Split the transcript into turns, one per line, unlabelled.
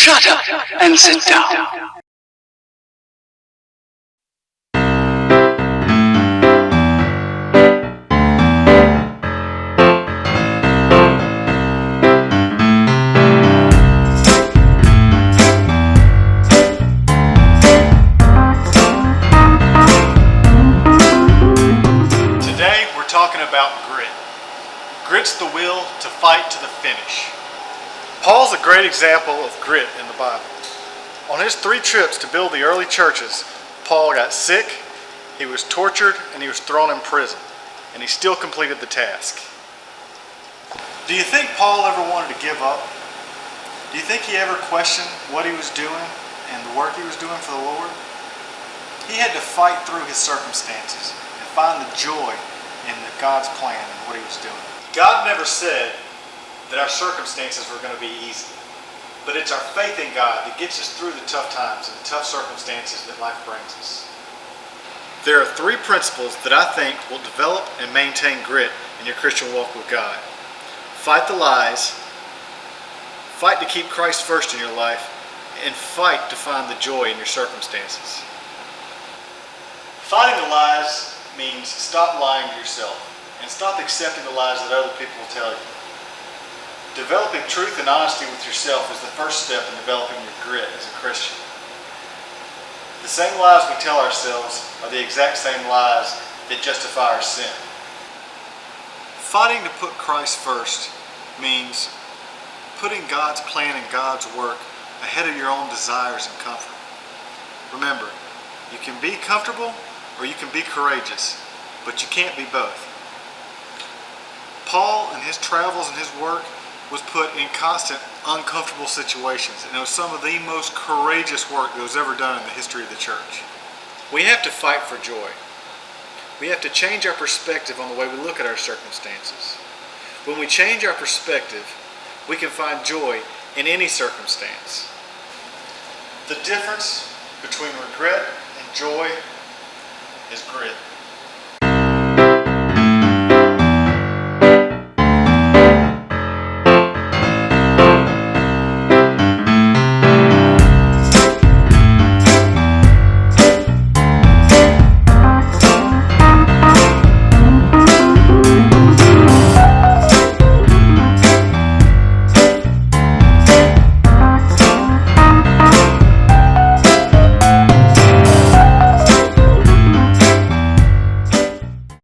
Shut up and sit down.
Today we're talking about grit. Grit's the will to fight to the finish. Paul's a great example of grit in the Bible. On his 3 trips to build the early churches, Paul got sick, he was tortured, and he was thrown in prison. And he still completed the task. Do you think Paul ever wanted to give up? Do you think he ever questioned what he was doing and the work he was doing for the Lord? He had to fight through his circumstances and find the joy in God's plan and what he was doing. God never said that our circumstances were going to be easy. But it's our faith in God that gets us through the tough times and the tough circumstances that life brings us. There are 3 principles that I think will develop and maintain grit in your Christian walk with God. Fight the lies, fight to keep Christ first in your life, and fight to find the joy in your circumstances. Fighting the lies means stop lying to yourself and stop accepting the lies that other people will tell you. Developing truth and honesty with yourself is the first step in developing your grit as a Christian. The same lies we tell ourselves are the exact same lies that justify our sin. Fighting to put Christ first means putting God's plan and God's work ahead of your own desires and comfort. Remember, you can be comfortable or you can be courageous, but you can't be both. Paul, in his travels and his work, was put in constant uncomfortable situations, and it was some of the most courageous work that was ever done in the history of the church. We have to fight for joy. We have to change our perspective on the way we look at our circumstances. When we change our perspective, we can find joy in any circumstance. The difference between regret and joy is grit.